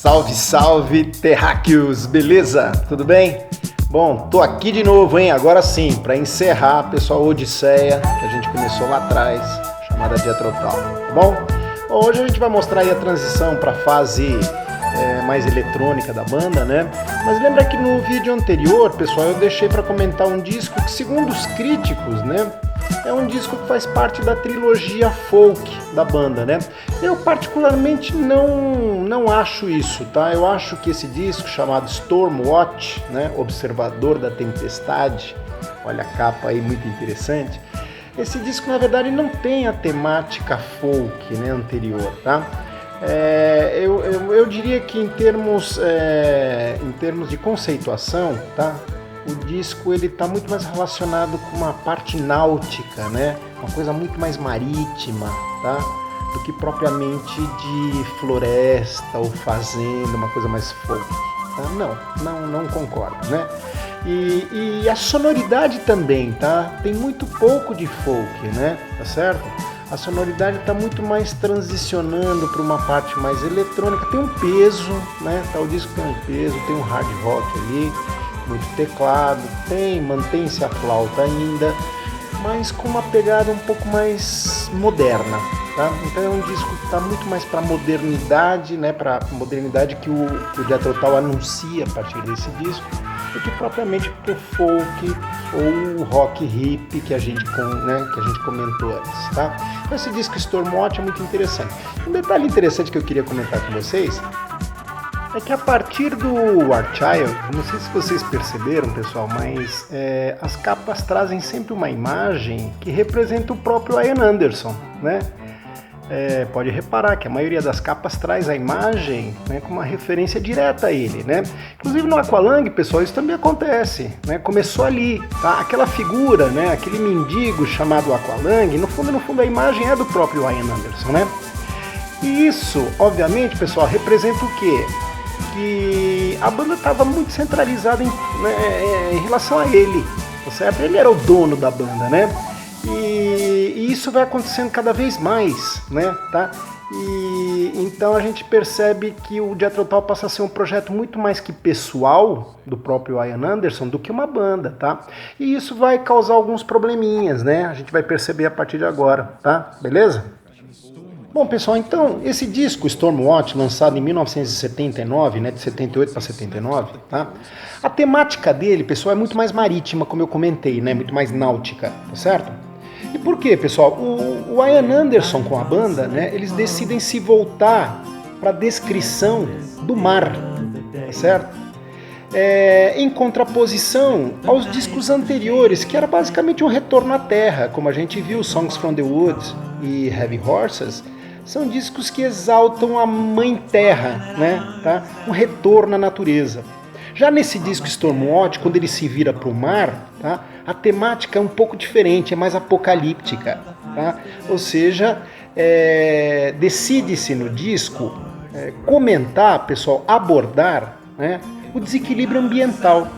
Salve, salve, terráqueos, beleza? Tudo bem? Bom, tô aqui de novo, hein? Agora sim, para encerrar, pessoal, a Odisseia, que a gente começou lá atrás, chamada Jethro Tull, tá bom? Hoje a gente vai mostrar aí a transição para a fase mais eletrônica da banda, né? Mas lembra que no vídeo anterior, pessoal, eu deixei para comentar um disco que, segundo os críticos, né, é um disco que faz parte da trilogia folk da banda, né? Eu particularmente não acho isso, tá? Eu acho que esse disco chamado Stormwatch, né, Observador da Tempestade, olha a capa aí, muito interessante. Esse disco, na verdade, não tem a temática folk, né, anterior, tá? Eu diria que em termos de conceituação, tá? O disco ele está muito mais relacionado com uma parte náutica, né? Uma coisa muito mais marítima, tá? Do que propriamente de floresta ou fazenda, uma coisa mais folk. Tá? Não concordo, né? E a sonoridade também, tá? Tem muito pouco de folk, né? Tá certo? A sonoridade está muito mais transicionando para uma parte mais eletrônica. Tem um peso, né? Tá? O disco tem um peso, tem um hard rock ali, muito teclado, mantém-se a flauta ainda, mas com uma pegada um pouco mais moderna, tá? Então é um disco que está muito mais para a modernidade, né? Para a modernidade que o Jethro Tull anuncia a partir desse disco, do que propriamente para o folk ou o rock hip que a gente comentou antes, tá? Então esse disco Stormwatch é muito interessante. Um detalhe interessante que eu queria comentar com vocês é que a partir do War Child, não sei se vocês perceberam, pessoal, mas as capas trazem sempre uma imagem que representa o próprio Ian Anderson, né? Pode reparar que a maioria das capas traz a imagem, né, com uma referência direta a ele, né? Inclusive no Aqualung, pessoal, isso também acontece, né? Começou ali, tá? Aquela figura, né, aquele mendigo chamado Aqualung, no fundo a imagem é do próprio Ian Anderson, né? E isso, obviamente, pessoal, representa o quê? Que a banda estava muito centralizada em relação a ele, tá certo? Ele era o dono da banda, né? E isso vai acontecendo cada vez mais, né? Tá? E então a gente percebe que o Jethro Tull passa a ser um projeto muito mais que pessoal do próprio Ian Anderson do que uma banda, tá? E isso vai causar alguns probleminhas, né? A gente vai perceber a partir de agora, tá? Beleza? Bom, pessoal, então, esse disco Stormwatch, lançado em 1979, né, de 78 para 79, tá? A temática dele, pessoal, é muito mais marítima, como eu comentei, né, muito mais náutica, tá certo? E por quê, pessoal? O Ian Anderson com a banda, né, eles decidem se voltar para a descrição do mar, tá certo? Em contraposição aos discos anteriores, que era basicamente um retorno à terra, como a gente viu, Songs from the Woods e Heavy Horses, são discos que exaltam a mãe terra, né? Tá? Um retorno à natureza. Já nesse disco Stormwatch, quando ele se vira para o mar, tá? A temática é um pouco diferente, é mais apocalíptica. Tá? Ou seja, decide-se no disco comentar, pessoal, abordar, né, o desequilíbrio ambiental,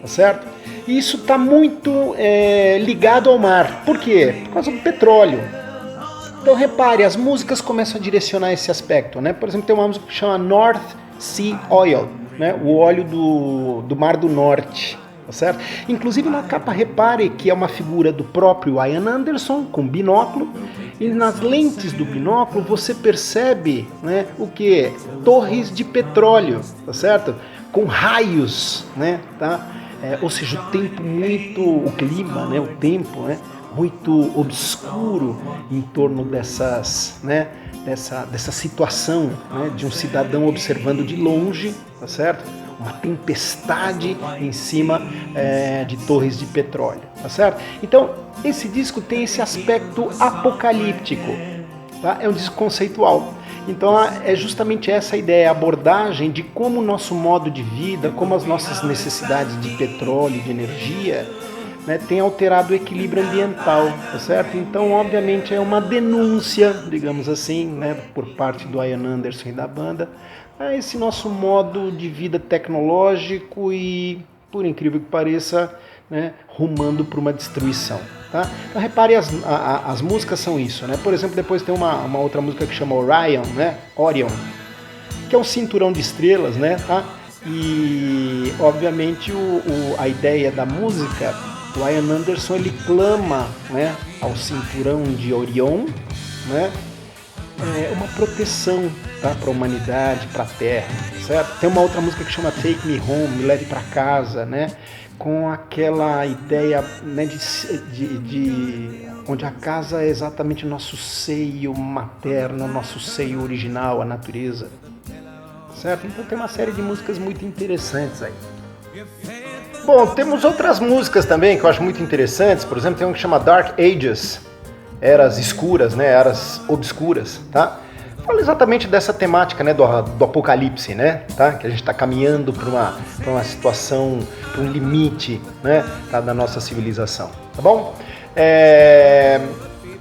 tá certo? E isso está muito ligado ao mar. Por quê? Por causa do petróleo. Então repare, as músicas começam a direcionar esse aspecto, né? Por exemplo, tem uma música que chama North Sea Oil, né? O óleo do Mar do Norte, tá certo? Inclusive na capa repare que é uma figura do próprio Ian Anderson com binóculo, e nas lentes do binóculo você percebe, né, o que? Torres de petróleo, tá certo? Com raios, né? Tá? Ou seja, o clima, né? O tempo, né? Muito obscuro em torno dessa situação, né, de um cidadão observando de longe, tá certo? Uma tempestade em cima de torres de petróleo, tá certo? Então, esse disco tem esse aspecto apocalíptico, tá? É um disco conceitual. Então, é justamente essa a ideia, a abordagem de como o nosso modo de vida, como as nossas necessidades de petróleo, de energia, né, tem alterado o equilíbrio ambiental, tá certo? Então, obviamente, é uma denúncia, digamos assim, né, por parte do Ian Anderson e da banda, a esse nosso modo de vida tecnológico e, por incrível que pareça, né, rumando para uma destruição. Tá? Então, repare, as músicas são isso, né? Por exemplo, depois tem uma outra música que chama Orion, né? Orion. que é um cinturão de estrelas, né? Tá? E, obviamente, a ideia da música, o Ian Anderson, ele clama, né, ao cinturão de Orion, né, uma proteção, tá, para a humanidade, para a Terra, certo? Tem uma outra música que chama Take Me Home, Me Leve para Casa, né, com aquela ideia, né, de onde a casa é exatamente o nosso seio materno, o nosso seio original, a natureza, certo? Então tem uma série de músicas muito interessantes aí. Bom, temos outras músicas também que eu acho muito interessantes. Por exemplo, tem uma que chama Dark Ages, Eras Escuras, né? Eras Obscuras, tá? Fala exatamente dessa temática, né? Do apocalipse, né? Tá? Que a gente está caminhando para uma situação, para um limite, né? Tá? Da nossa civilização, tá bom?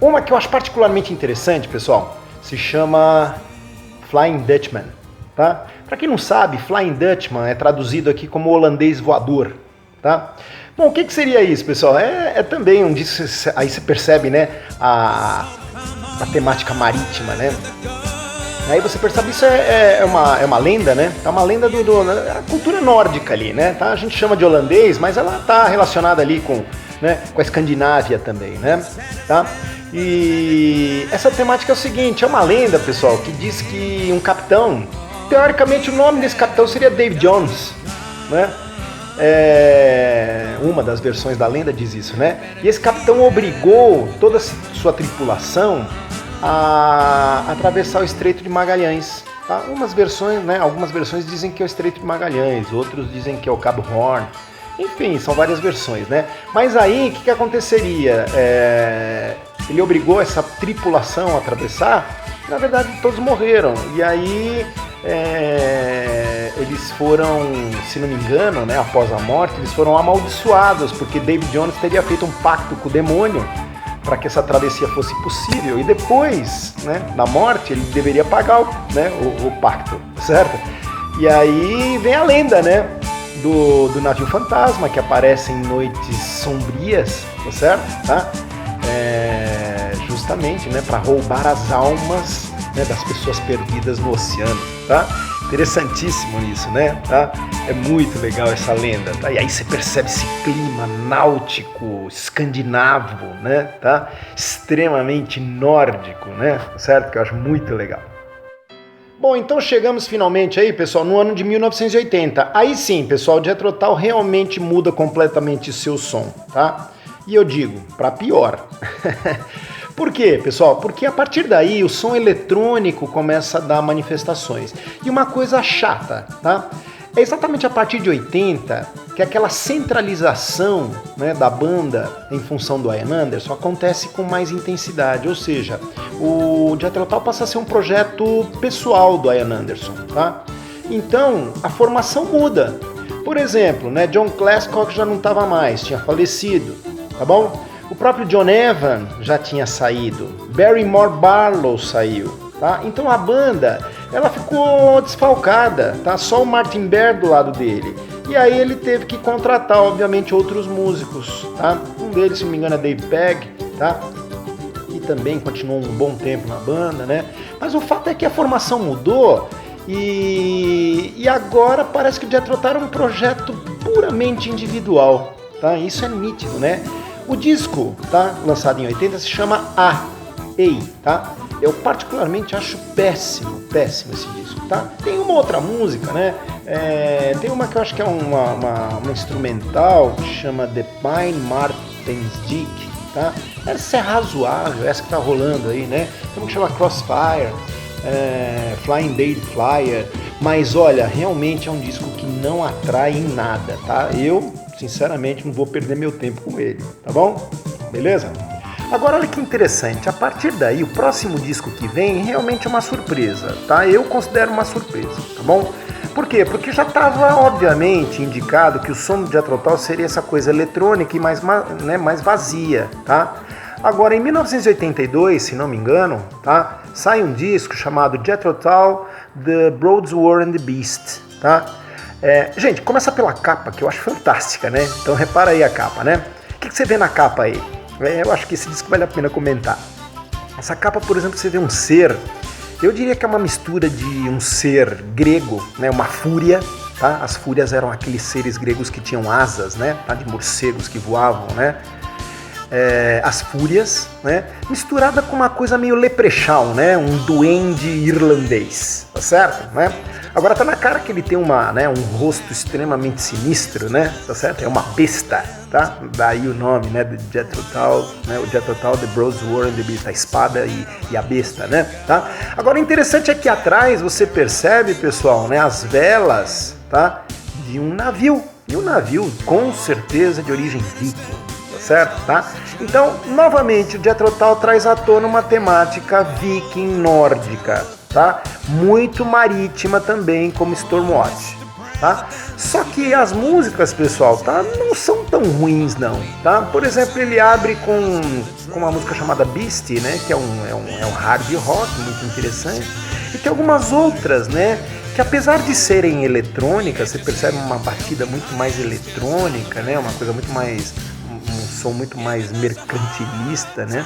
Uma que eu acho particularmente interessante, pessoal, se chama Flying Dutchman, tá? Para quem não sabe, Flying Dutchman é traduzido aqui como holandês voador, tá? Bom, o que seria isso, pessoal? É também um disco, aí você percebe, né, a temática marítima, né? Aí você percebe, isso é uma lenda, né? É uma lenda da cultura nórdica ali, né? Tá? A gente chama de holandês, mas ela está relacionada ali com a Escandinávia também, né? Tá? E essa temática é o seguinte, é uma lenda, pessoal, que diz que um capitão, teoricamente o nome desse capitão seria Dave Jones, né? Uma das versões da lenda diz isso, né? E esse capitão obrigou toda a sua tripulação a atravessar o Estreito de Magalhães. Tá? Algumas versões dizem que é o Estreito de Magalhães, outros dizem que é o Cabo Horn. Enfim, são várias versões, né? Mas aí, o que aconteceria? Ele obrigou essa tripulação a atravessar, na verdade todos morreram. E aí eles foram, se não me engano, né, após a morte, eles foram amaldiçoados, porque David Jones teria feito um pacto com o demônio para que essa travessia fosse possível. E depois, né, da morte, ele deveria pagar o pacto, certo? E aí vem a lenda, né, do navio fantasma, que aparece em noites sombrias, tá certo? Tá? Justamente, né, para roubar as almas, né, das pessoas perdidas no oceano, tá? Interessantíssimo isso, né? Tá? É muito legal essa lenda, tá? E aí você percebe esse clima náutico, escandinavo, né? Tá? Extremamente nórdico, né? Certo? Que eu acho muito legal. Bom, então chegamos finalmente aí, pessoal, no ano de 1980. Aí sim, pessoal, o Jethro Tull realmente muda completamente seu som, tá? E eu digo, para pior. Por quê, pessoal? Porque a partir daí o som eletrônico começa a dar manifestações. E uma coisa chata, tá? É exatamente a partir de 80 que aquela centralização, né, da banda em função do Ian Anderson acontece com mais intensidade. Ou seja, o Jethro Tull passa a ser um projeto pessoal do Ian Anderson, tá? Então, a formação muda. Por exemplo, né, John Glasscock já não estava mais, tinha falecido, tá bom? O próprio John Evan já tinha saído, Barrymore Barlow saiu, tá? Então a banda, ela ficou desfalcada, tá? Só o Martin Baird do lado dele. E aí ele teve que contratar, obviamente, outros músicos, tá? Um deles, se não me engano, é Dave Pegg, tá? E também continuou um bom tempo na banda, né? Mas o fato é que a formação mudou e agora parece que o Jethro Tull era um projeto puramente individual, tá? Isso é nítido, né? O disco, tá, lançado em 80, se chama Ei, tá? Eu particularmente acho péssimo esse disco, tá? Tem uma outra música, né? Tem uma que eu acho que é uma instrumental, que chama The Pine Martins Dick, tá? Essa é razoável, essa que tá rolando aí, né? Tem uma que chama Crossfire, Flying Dade Flyer, mas olha, realmente é um disco que não atrai em nada, tá? Eu, sinceramente, não vou perder meu tempo com ele, tá bom? Beleza? Agora, olha que interessante, a partir daí, o próximo disco que vem realmente é uma surpresa, tá? Eu considero uma surpresa, tá bom? Por quê? Porque já estava, obviamente, indicado que o som do Jethro Tull seria essa coisa eletrônica e mais vazia, tá? Agora, em 1982, se não me engano, tá? Sai um disco chamado Jethro Tull, The Broadsword and the Beast, tá? Gente, começa pela capa, que eu acho fantástica, né? Então repara aí a capa, né? O que você vê na capa aí? Eu acho que esse disco vale a pena comentar. Essa capa, por exemplo, você vê um ser Eu diria que é uma mistura de um ser grego, né, uma fúria, tá? As fúrias eram aqueles seres gregos que tinham asas, né, tá? De morcegos que voavam, né? As fúrias, né? Misturada com uma coisa meio leprechaun, né? Um duende irlandês, tá certo? Né? Agora tá na cara que ele tem um rosto extremamente sinistro, né? Tá certo? É uma besta, tá? Daí o nome, né? De Jethro Tull, né? O Jethro Tull, The Broads War and the Beast, a espada e a besta, né? Tá? Agora o interessante é que atrás você percebe, pessoal, né? As velas, tá? De um navio. E um navio com certeza de origem viking. Certo? Tá? Então, novamente, o Jethro Tull traz à tona uma temática viking nórdica, tá? Muito marítima também, como Stormwatch, tá? Só que as músicas, pessoal, tá? Não são tão ruins, não, tá? Por exemplo, ele abre com uma música chamada Beast, né? Que é um hard rock muito interessante, e tem algumas outras, né? Que apesar de serem eletrônicas, você percebe uma batida muito mais eletrônica, né? Uma coisa muito mais... um som muito mais mercantilista, né?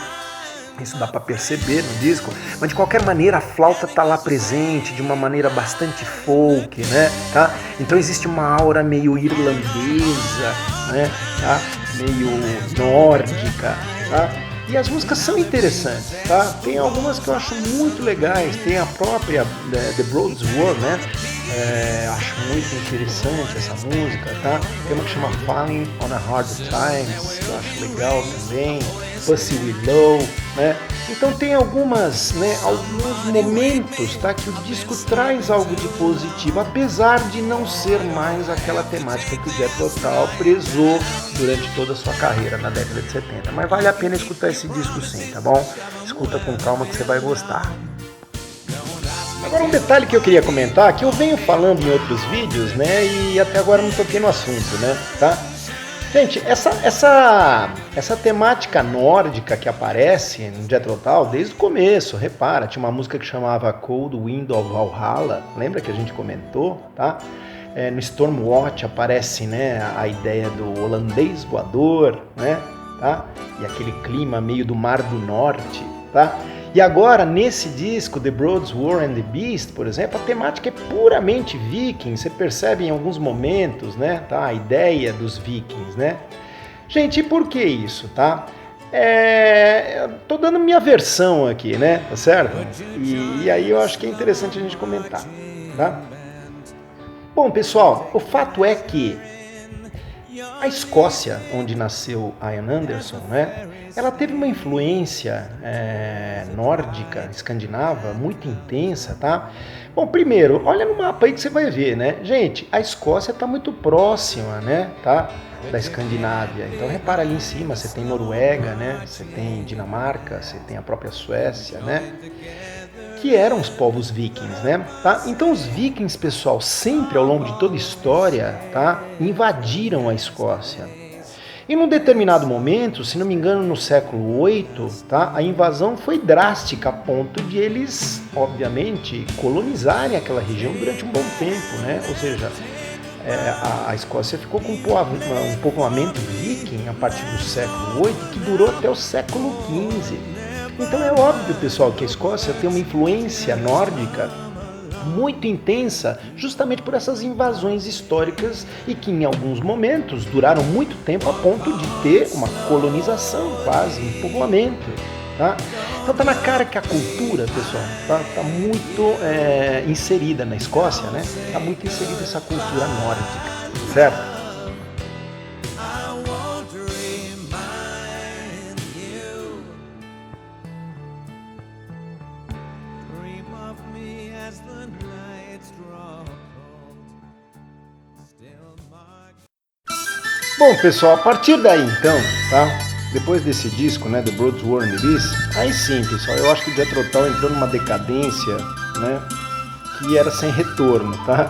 Isso dá para perceber no disco, mas de qualquer maneira a flauta tá lá presente de uma maneira bastante folk, né? Tá? Então existe uma aura meio irlandesa, né? Tá? Meio nórdica, tá? E as músicas são interessantes, tá? Tem algumas que eu acho muito legais, tem a própria The Broads War, né? Acho muito interessante essa música, tá? Tem uma que chama Falling on a Hard Times, que eu acho legal também, Pussy Willow, né? Então tem alguns momentos, tá? Que o disco traz algo de positivo, apesar de não ser mais aquela temática que o Jethro Tull prezou durante toda a sua carreira na década de 70. Mas vale a pena escutar esse disco sim, tá bom? Escuta com calma que você vai gostar. Agora um detalhe que eu queria comentar, que eu venho falando em outros vídeos, né, e até agora não toquei no assunto, né, tá? Gente, essa temática nórdica que aparece no Jethro Tull desde o começo, repara, tinha uma música que chamava Cold Wind of Valhalla, lembra que a gente comentou, tá? No Stormwatch aparece, né, a ideia do holandês voador, né, tá? E aquele clima meio do Mar do Norte, tá? E agora, nesse disco, The Broads War and the Beast, por exemplo, a temática é puramente viking, você percebe em alguns momentos, né, tá? A ideia dos vikings, né? Gente, e por que isso, tá? Tô dando minha versão aqui, né, tá certo? E aí eu acho que é interessante a gente comentar, tá? Bom, pessoal, o fato é que a Escócia, onde nasceu Ian Anderson, né, ela teve uma influência nórdica, escandinava, muito intensa, tá? Bom, primeiro, olha no mapa aí que você vai ver, né? Gente, a Escócia está muito próxima, né, tá? Da Escandinávia. Então, repara ali em cima, você tem Noruega, né? Você tem Dinamarca, você tem a própria Suécia, né? Que eram os povos vikings, né? Tá? Então os vikings, pessoal, sempre ao longo de toda a história, tá, invadiram a Escócia. E num determinado momento, se não me engano no século VIII, tá, a invasão foi drástica a ponto de eles, obviamente, colonizarem aquela região durante um bom tempo, né? Ou seja, a Escócia ficou com um povoamento viking a partir do século VIII que durou até o século XV. Então é óbvio, pessoal, que a Escócia tem uma influência nórdica muito intensa justamente por essas invasões históricas e que em alguns momentos duraram muito tempo a ponto de ter uma colonização quase, um povoamento, tá? Então tá na cara que a cultura, pessoal, tá muito inserida na Escócia, né? Tá muito inserida essa cultura nórdica, certo? Bom, pessoal, a partir daí então, tá? Depois desse disco, né, The Broads War and the Beast, aí sim, pessoal, eu acho que o Jethro Tull entrou numa decadência, né, que era sem retorno, tá?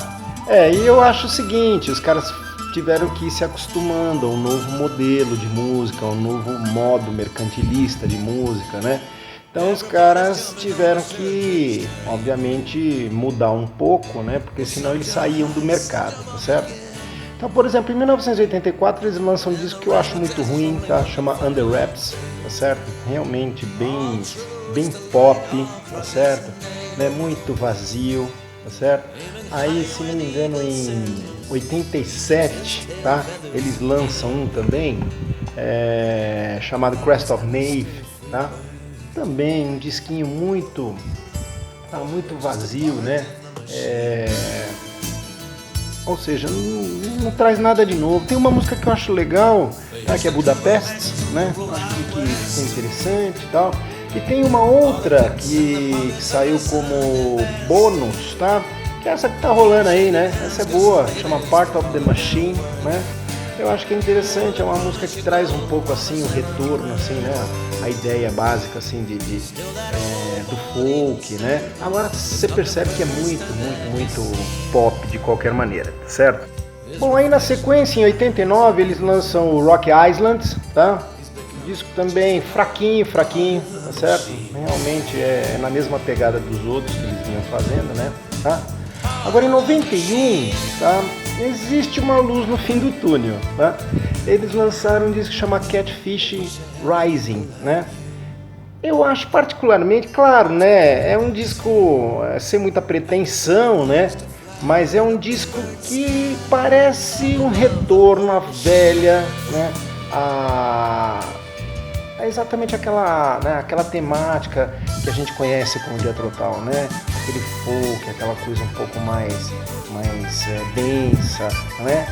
E eu acho o seguinte, os caras tiveram que ir se acostumando a um novo modelo de música, a um novo modo mercantilista de música, né? Então os caras tiveram que, obviamente, mudar um pouco, né? Porque senão eles saíam do mercado, tá certo? Então, por exemplo, em 1984 eles lançam um disco que eu acho muito ruim, tá? Chama Under Wraps, tá certo? Realmente bem pop, tá certo? né? Muito vazio, tá certo? Aí, se não me engano, em 87, tá? Eles lançam um também, chamado Crest of Maeve, tá? Também um disquinho muito vazio, né? Ou seja, não traz nada de novo. Tem uma música que eu acho legal, tá? Que é Budapest, né? Acho que ficou interessante e tal. E tem uma outra que saiu como bônus, tá? Que é essa que tá rolando aí, né? Essa é boa, chama Part of the Machine, né? Eu acho que é interessante, é uma música que traz um pouco assim o retorno, assim, né? A ideia básica assim do folk, né? Agora você percebe que é muito pop de qualquer maneira, certo? Bom, aí na sequência, em 89, eles lançam o Rock Island, tá? O disco também fraquinho, tá certo? Realmente é na mesma pegada dos outros que eles vinham fazendo, né? Tá? Agora em 91, tá? Existe uma luz no fim do túnel, tá? Eles lançaram um disco que chama Catfish Rising, né? Eu acho particularmente, claro, né? É um disco sem muita pretensão, né? Mas é um disco que parece um retorno à velha, né? É exatamente aquela temática que a gente conhece como Jethro Tull, né? Aquele folk, aquela coisa um pouco mais densa, né?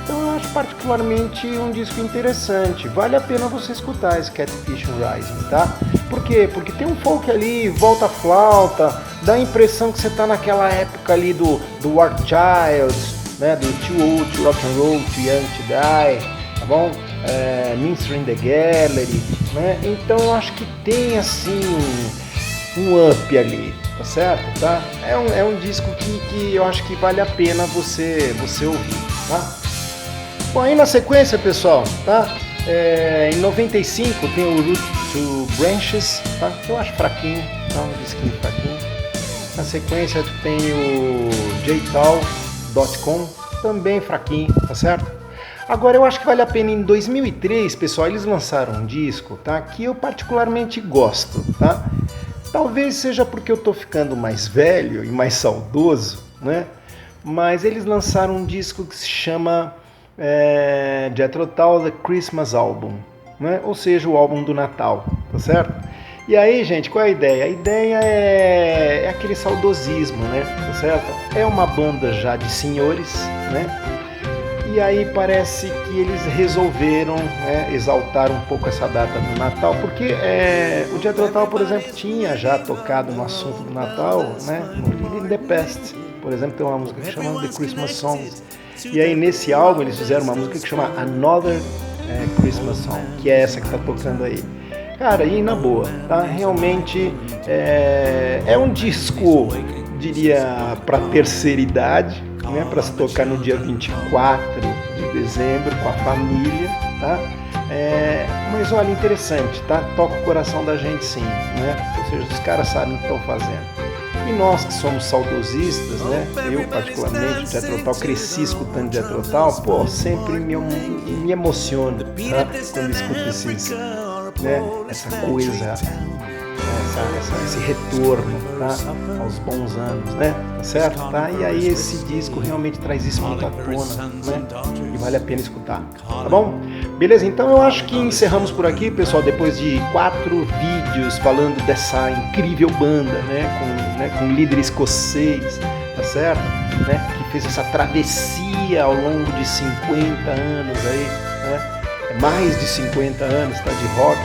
Então eu acho particularmente um disco interessante. Vale a pena você escutar esse Catfish Rising, tá? Por quê? Porque tem um folk ali, volta a flauta, dá a impressão que você tá naquela época ali do War Child, né? Do Too Old to Rock and Roll, Too Young to Die, tá bom? Minstrel in the Gallery, né? Então eu acho que tem assim um up ali, tá certo? Tá? É um disco que eu acho que vale a pena você ouvir, tá? Bom, aí na sequência, pessoal, tá? Em 95 tem o Root to Branches, tá? Que eu acho fraquinho, tá? Um disquinho fraquinho. Na sequência tem o jtal.com, também fraquinho, tá certo? Agora eu acho que vale a pena. Em 2003, pessoal, eles lançaram um disco, tá? Que eu particularmente gosto, tá? Talvez seja porque eu tô ficando mais velho e mais saudoso, né? Mas eles lançaram um disco que se chama Jethro Tull The Christmas Album, né? Ou seja, o álbum do Natal, tá certo? E aí, gente, qual é a ideia? A ideia é aquele saudosismo, né? Tá certo? É uma banda já de senhores, né? E aí parece que eles resolveram exaltar um pouco essa data do Natal, porque o Jethro Tull, por exemplo, tinha já tocado no assunto do Natal, né? No In the Past, por exemplo, tem uma música que chama The Christmas Song. E aí nesse álbum eles fizeram uma música que chama Another Christmas Song, que é essa que tá tocando aí. Cara, e na boa, tá? Realmente é um disco, diria, para terceira idade, né, para se tocar no dia 24 de dezembro com a família, tá? Mas olha, interessante, tá? Toca o coração da gente sim, né? Ou seja, os caras sabem o que estão fazendo. E nós que somos saudosistas, né? Eu particularmente, Jethro Tull, cresci escutando Jethro Tull, pô, sempre me emociono, tá? Quando escuto essa coisa, esse retorno, tá? Aos bons anos, né? Tá certo? Tá? E aí esse disco realmente traz isso muito à tona, né? E vale a pena escutar, tá bom? Beleza, então eu acho que encerramos por aqui, pessoal, depois de 4 vídeos falando dessa incrível banda, né? Com líder escocês, tá certo? Né? Que fez essa travessia ao longo de 50 anos aí, né? Mais de 50 anos, tá? De rock.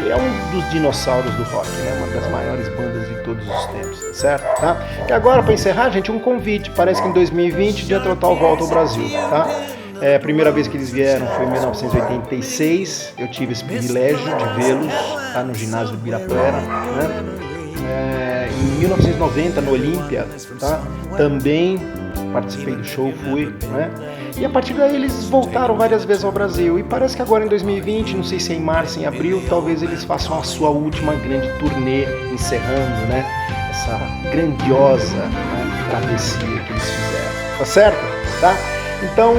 É um dos dinossauros do rock, né? Uma das maiores bandas de todos os tempos, certo? Tá? E agora, para encerrar, gente, um convite. Parece que em 2020 Jethro Tull volta ao Brasil, tá? A primeira vez que eles vieram foi em 1986. Eu tive esse privilégio de vê-los, tá? No ginásio do Ibirapuera, né? Em 1990, no Olímpia, tá? Também participei do show, fui, né? E a partir daí eles voltaram várias vezes ao Brasil. E parece que agora em 2020, não sei se é em março, em abril, talvez eles façam a sua última grande turnê, encerrando, né, essa grandiosa, né, travessia que eles fizeram. Tá certo? Tá? Então,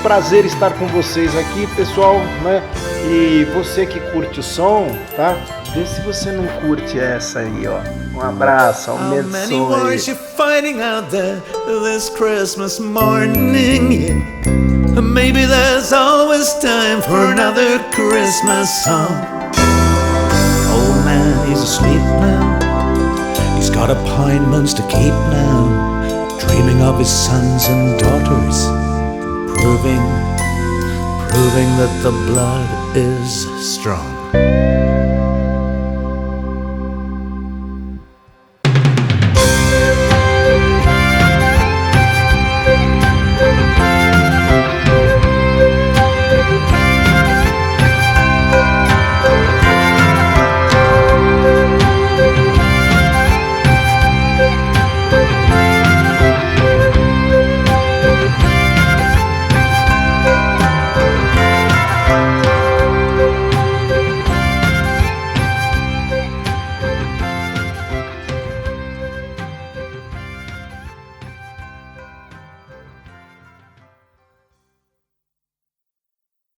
prazer estar com vocês aqui, pessoal, né? E você que curte o som, tá? Vê se você não curte essa aí, ó. Um abraço, aumenta o som aí. Fighting out there this Christmas morning, yeah. Maybe there's always time for another Christmas song. Old man, he's asleep now. He's got appointments to keep now, dreaming of his sons and daughters, proving that the blood is strong.